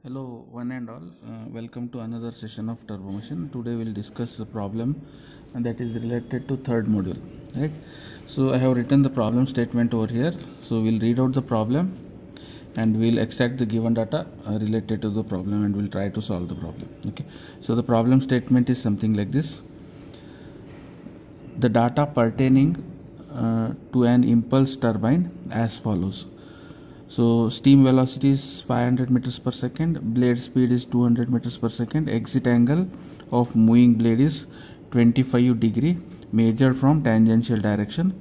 Hello, one and all. Welcome to another session of Turbo Machine. Today we'll discuss a problem and that is related to third module. Right. So I have written the problem statement over here. So we'll read out the problem and we'll extract the given data related to the problem and we'll try to solve the problem. Okay. So the problem statement is something like this. The data pertaining to an impulse turbine as follows. So steam velocity is 500 meters per second, blade speed is 200 meters per second, exit angle of moving blade is 25 degree measured from tangential direction,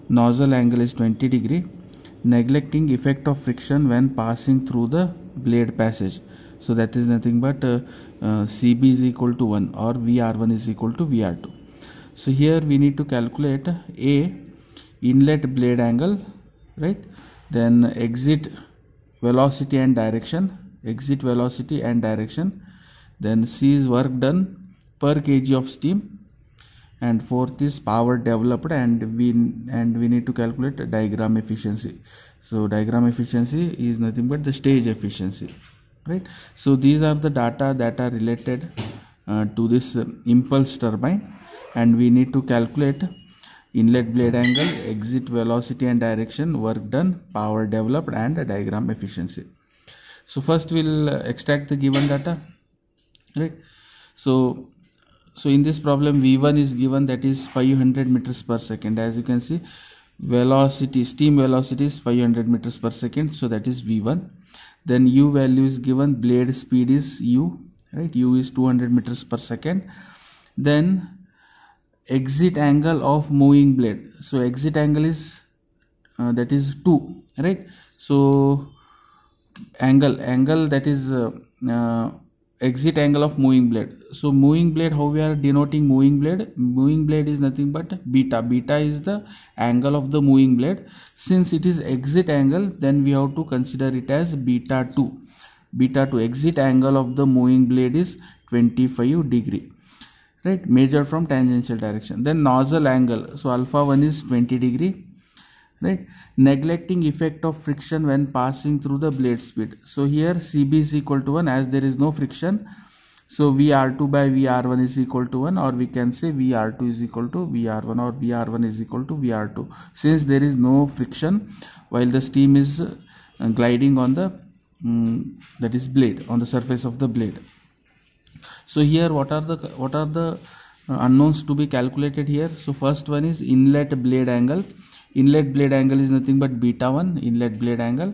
nozzle angle is 20 degree, neglecting effect of friction when passing through the blade passage. So that is nothing but CB is equal to 1 or VR1 is equal to VR2. So here we need to calculate A, inlet blade angle, right? Then exit velocity and direction, then C is work done per kg of steam, and fourth is power developed, and we need to calculate diagram efficiency. So diagram efficiency is nothing but the stage efficiency, right? So these are the data that are related to this impulse turbine, and we need to calculate inlet blade angle, exit velocity and direction, work done, power developed, and diagram efficiency. So first we'll extract the given data, right? So in this problem V1 is given, that is 500 meters per second. As you can see, velocity, steam velocity is 500 meters per second, so that is V1. Then U value is given, blade speed is U, right? U is 200 meters per second. Then exit angle of moving blade, so exit angle is that is 2, right? So angle that is exit angle of moving blade. So moving blade, how we are denoting moving blade is nothing but beta is the angle of the moving blade. Since it is exit angle, then we have to consider it as beta 2. Exit angle of the moving blade is 25 degree, right, measured from tangential direction. Then nozzle angle, so alpha 1 is 20 degree, right? Neglecting effect of friction when passing through the blade speed. So here CB is equal to 1 as there is no friction. So VR2 by VR1 is equal to 1, or we can say VR2 is equal to VR1 or VR1 is equal to VR2, since there is no friction while the steam is gliding on the that is blade, on the surface of the blade. So here what are the unknowns to be calculated here? So first one is inlet blade angle. Inlet blade angle is nothing but beta 1, inlet blade angle.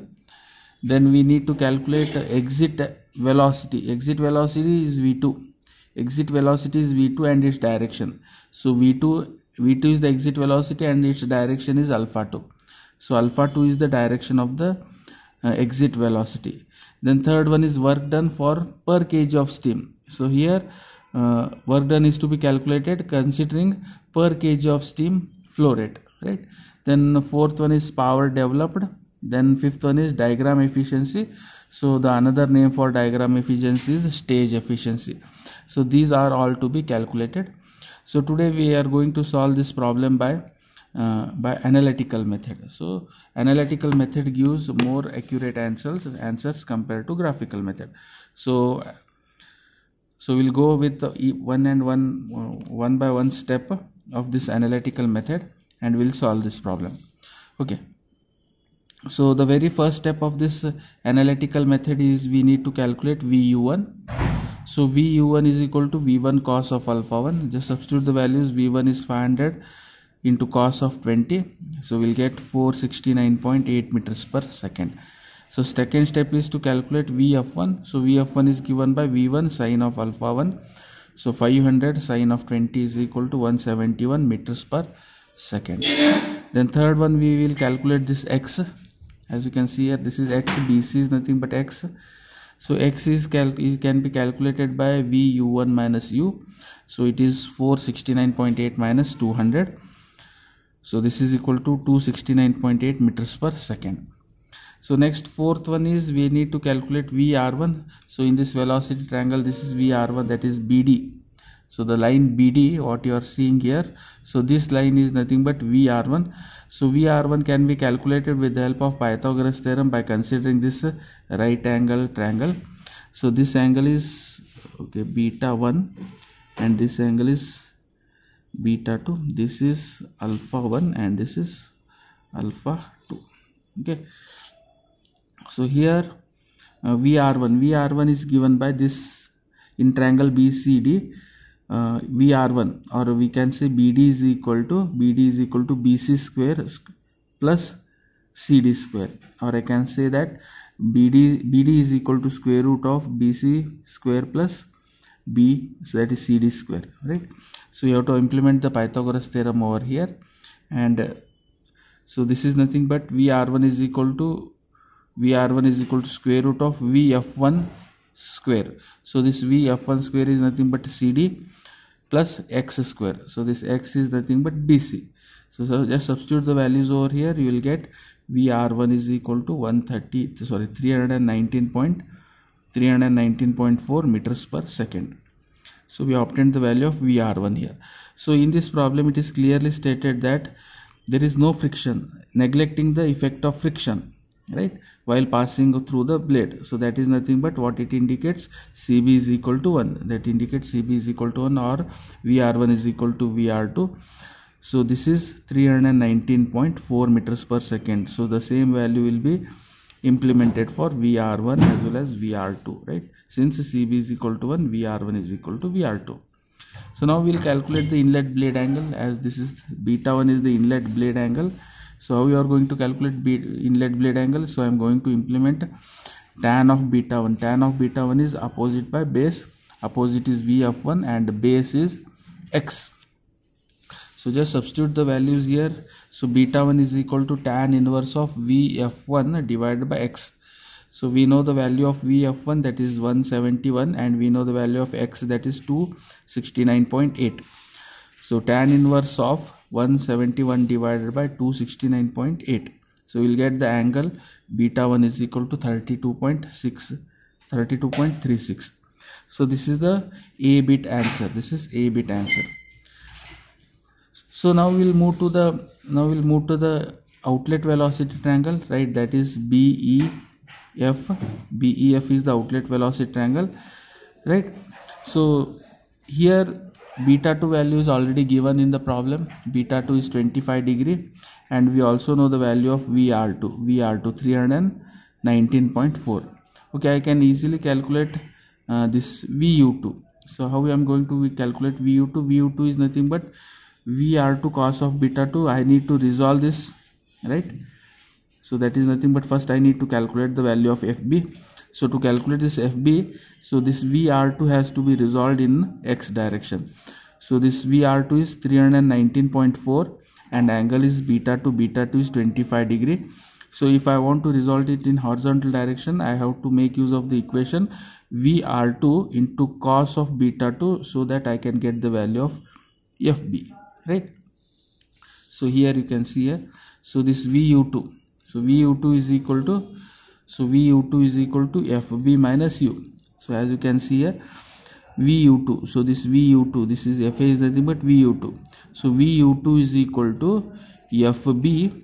Then we need to calculate exit velocity. Exit velocity is V2. Exit velocity is V2 and its direction. So V2 is the exit velocity and its direction is alpha 2. So alpha 2 is the direction of the exit velocity. Then third one is work done for per kg of steam. So here work done is to be calculated considering per kg of steam flow rate, right? Then fourth one is power developed. Then fifth one is diagram efficiency. So the another name for diagram efficiency is stage efficiency. So these are all to be calculated. So today we are going to solve this problem by analytical method. So analytical method gives more accurate answers compared to graphical method. So we'll go with one by one step of this analytical method and we'll solve this problem. Okay. So the very first step of this analytical method is we need to calculate VU1. So VU1 is equal to V1 cos of alpha 1. Just substitute the values. V1 is 500 into cos of 20. So we'll get 469.8 meters per second. So second step is to calculate VF1. So VF1 is given by V1 sine of alpha 1. So 500 sine of 20 is equal to 171 meters per second. Then third one we will calculate this X. As you can see here, this is X, BC is nothing but X. So X is can be calculated by VU1 minus U. So it is 469.8 minus 200. So this is equal to 269.8 meters per second. So next fourth one is we need to calculate VR1. So in this velocity triangle, this is VR1, that is BD. So the line BD, what you are seeing here, so this line is nothing but VR1. So VR1 can be calculated with the help of Pythagoras theorem by considering this right angle triangle. So this angle is okay, beta 1, and this angle is beta 2. This is alpha 1 and this is alpha 2. Okay, so here VR1 is given by this in triangle BCD. VR1, or we can say BD is equal to BC square plus CD square, or I can say that BD is equal to square root of BC square plus B, so that is CD square, right? So you have to implement the Pythagoras theorem over here, and so this is nothing but VR1 is equal to square root of VF1 square. So this VF1 square is nothing but CD plus X square. So this X is nothing but BC. So just substitute the values over here. You will get VR1 is equal to 319.4 meters per second. So we obtained the value of VR1 here. So in this problem it is clearly stated that there is no friction, neglecting the effect of friction, right, while passing through the blade. So that is nothing but what it indicates, CB is equal to 1. That indicates CB is equal to 1, or VR1 is equal to VR2. So this is 319.4 meters per second. So the same value will be implemented for VR1 as well as VR2, right? Since CB is equal to 1, VR1 is equal to VR2. So now we'll calculate the inlet blade angle, as this is beta 1 is the inlet blade angle. So how we are going to calculate inlet blade angle? So I am going to implement tan of beta 1. Tan of beta 1 is opposite by base. Opposite is VF1 and base is X. So just substitute the values here. So beta 1 is equal to tan inverse of VF1 divided by X. So we know the value of VF1, that is 171, and we know the value of X, that is 269.8. So tan inverse of 171 divided by 269.8. So we'll get the angle beta 1 is equal to 32.36. So this is the A bit answer. This is A bit answer. So now we'll move to the outlet velocity triangle, right? That is BEF. BEF is the outlet velocity triangle, right? So here beta 2 value is already given in the problem. Beta 2 is 25 degree, and we also know the value of VR2 319.4. okay, I can easily calculate this VU2. So how I am going to calculate VU2? VU2 is nothing but VR2 cos of beta 2. I need to resolve this, right? So that is nothing but first I need to calculate the value of FB. So to calculate this FB, so this VR2 has to be resolved in X direction. So this VR2 is 319.4 and angle is beta 2 is 25 degree. So if I want to resolve it in horizontal direction, I have to make use of the equation VR2 into cos of beta 2, so that I can get the value of FB, right? So here you can see here, so this VU2, so VU2 is equal to FB minus U. So as you can see here, VU2, so this VU2, this is FA is nothing but VU2. So VU2 is equal to FB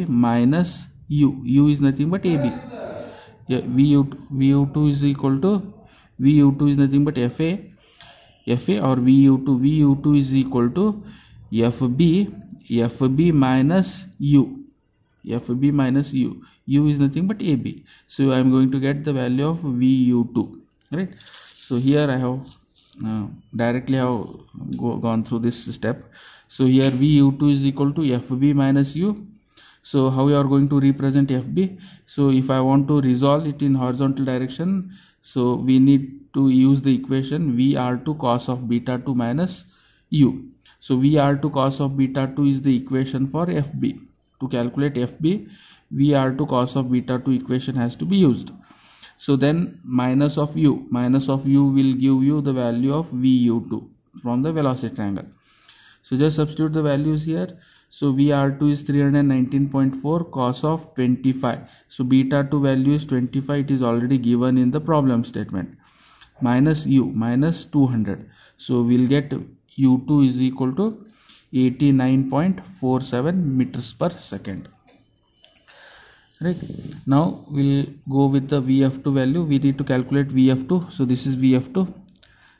minus U. U is nothing but AB. Yeah, VU2 is equal to, VU2 is nothing but FA or VU2 is equal to FB minus U. FB minus U. U is nothing but AB. So I am going to get the value of VU2, right? So here I have directly gone through this step. So here VU2 is equal to FB minus U. So how you are going to represent FB? So if I want to resolve it in horizontal direction, so we need to use the equation VR2 cos of beta 2 minus U. So VR2 cos of beta 2 is the equation for FB. To calculate FB, VR2 cos of beta 2 equation has to be used. So then minus of U will give you the value of VU2 from the velocity triangle. So just substitute the values here. So VR2 is 319.4 cos of 25. So beta 2 value is 25. It is already given in the problem statement. Minus U minus 200. So we'll get U2 is equal to 89.47 meters per second. right? Now we'll go with the Vf2 value. We need to calculate Vf2. So this is Vf2.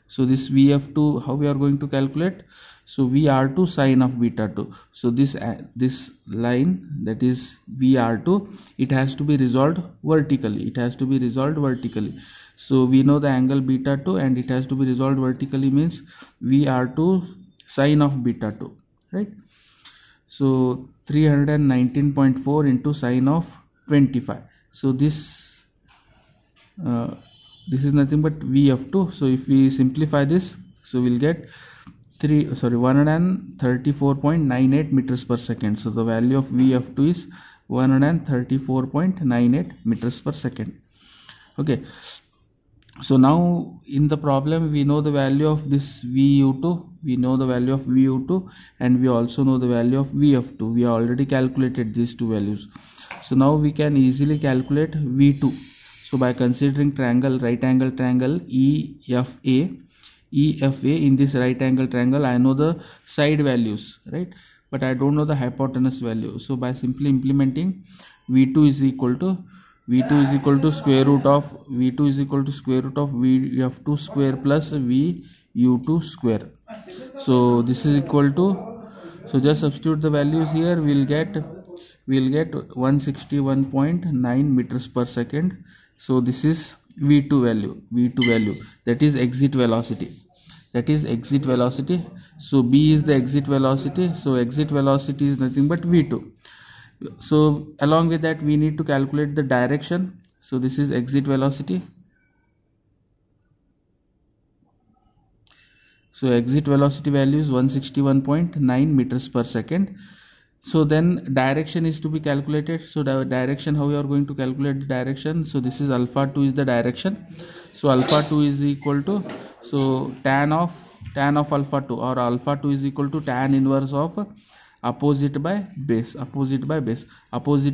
So this Vf2, how we are going to calculate? So Vr2 sine of beta 2. So this line, that is Vr2, it has to be resolved vertically. It has to be resolved vertically. So we know the angle beta 2 and it has to be resolved vertically, means Vr2 sine of beta 2, right? So 319.4 into sine of 25. So this is nothing but Vf2. So if we simplify this, so we'll get 134.98 meters per second. So the value of Vf2 is 134.98 meters per second. Okay. So now in the problem we know the value of this Vu2, we know the value of Vu2, and we also know the value of Vf2. We already calculated these two values. So now we can easily calculate V2. So by considering triangle, right angle triangle EFA, in this right angle triangle, I know the side values, right? But I don't know the hypotenuse value. So by simply implementing V2 is equal to square root of Vf2 square plus Vu2 square. So this is equal to, so just substitute the values here, we'll get 161.9 meters per second. So this is V2 value, that is exit velocity. So B is the exit velocity. So exit velocity is nothing but V2. So along with that we need to calculate the direction. So this is exit velocity. So exit velocity value is 161.9 meters per second. So then direction is to be calculated. So the direction, how we are going to calculate the direction? So this is alpha 2 is the direction. So alpha 2 is equal to, so tan of alpha 2, or alpha 2 is equal to tan inverse of opposite by base. Opposite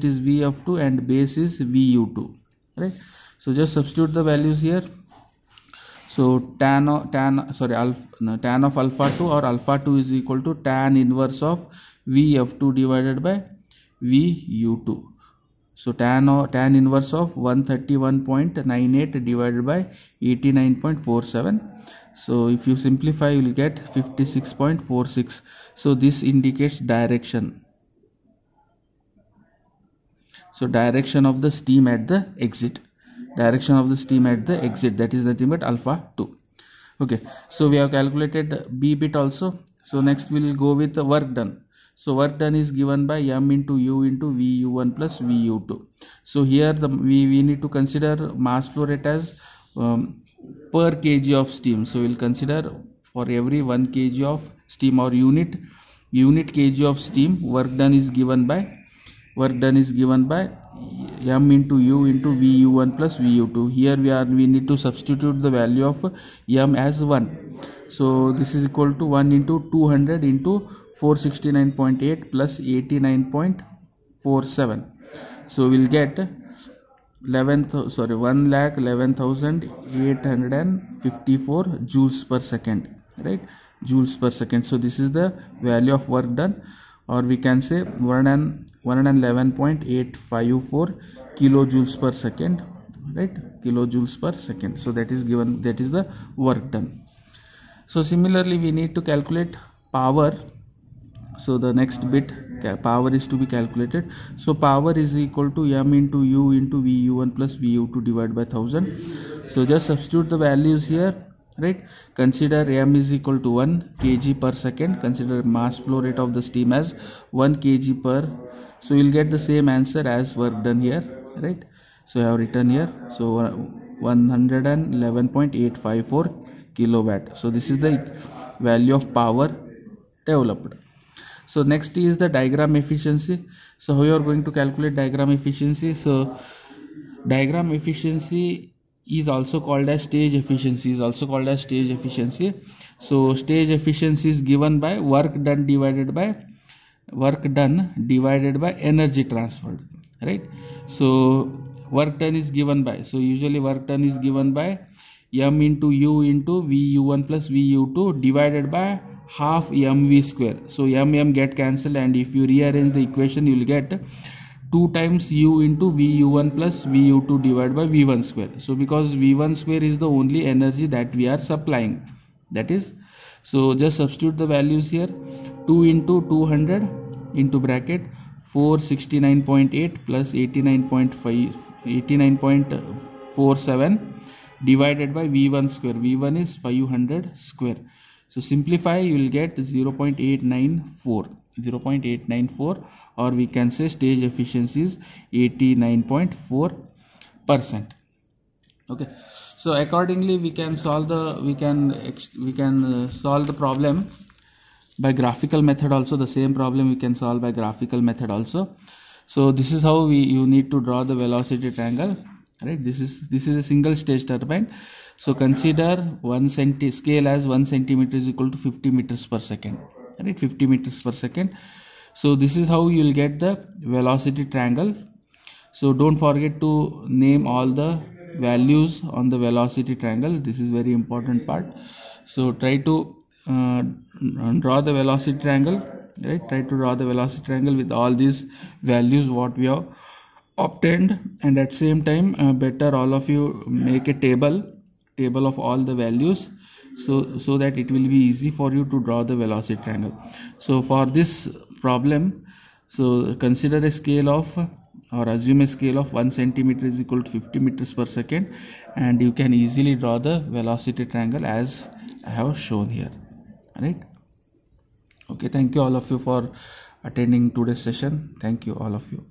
is Vf2 and base is Vu2, right? So just substitute the values here. So tan of alpha 2 or alpha 2 is equal to tan inverse of Vf2 divided by Vu2. So tan inverse of 131.98 divided by 89.47. So if you simplify, you will get 56.46. So this indicates direction. So direction of the steam at the exit. That is nothing but alpha 2. Okay. So we have calculated B bit also. So next we will go with the work done. So work done is given by m into u into Vu1 plus Vu2. So here we need to consider mass flow rate as per kg of steam. So we'll consider for every 1 kg of steam or unit kg of steam, work done is given by m into u into Vu1 plus Vu2. Here we need to substitute the value of m as 1. So this is equal to 1 into 200 into 469.8 plus 89.47. So we'll get 1,11,854 joules per second, right? Joules per second. So this is the value of work done, or we can say 111.854 kilojoules per second, right? Kilojoules per second. So that is given, that is the work done. So similarly we need to calculate power. So the next bit, power is to be calculated. So power is equal to m into u into Vu1 plus Vu2 divided by 1000. So just substitute the values here, right? Consider m is equal to 1 kg per second. Consider mass flow rate of the steam as 1 kg per. So you'll get the same answer as work done here, right? So I have written here. So 111.854 kilowatt. So this is the value of power developed. So next is the diagram efficiency. So how you are going to calculate diagram efficiency? So diagram efficiency is also called as stage efficiency. So stage efficiency is given by work done divided by energy transferred, right? So work done is given by, so usually work done is given by m into u into Vu1 plus Vu2 divided by half mv square. So m get cancelled, and if you rearrange the equation you will get 2 times u into vu1 plus vu2 divided by v1 square. So because v1 square is the only energy that we are supplying, that is, so just substitute the values here. 2 into 200 into bracket 469.8 plus 89.47 divided by v1 square. v1 is 500 square. So simplify, you will get 0.894, or we can say stage efficiency is 89.4%. Okay, so accordingly we can solve the solve the problem by graphical method also. The same problem we can solve by graphical method also. So this is how you need to draw the velocity triangle, right? This is a single stage turbine. So consider scale as 1 centimeter is equal to 50 meters per second, right? 50 meters per second. So this is how you will get the velocity triangle. So don't forget to name all the values on the velocity triangle. This is very important part. So try to draw the velocity triangle, right? Try to draw the velocity triangle with all these values what we have obtained, and at same time better all of you make a table of all the values, so that it will be easy for you to draw the velocity triangle. So for this problem, so consider a scale of, or assume a scale of 1 centimeter is equal to 50 meters per second, and you can easily draw the velocity triangle as I have shown here, right? Okay, thank you all of you for attending today's session. Thank you all of you.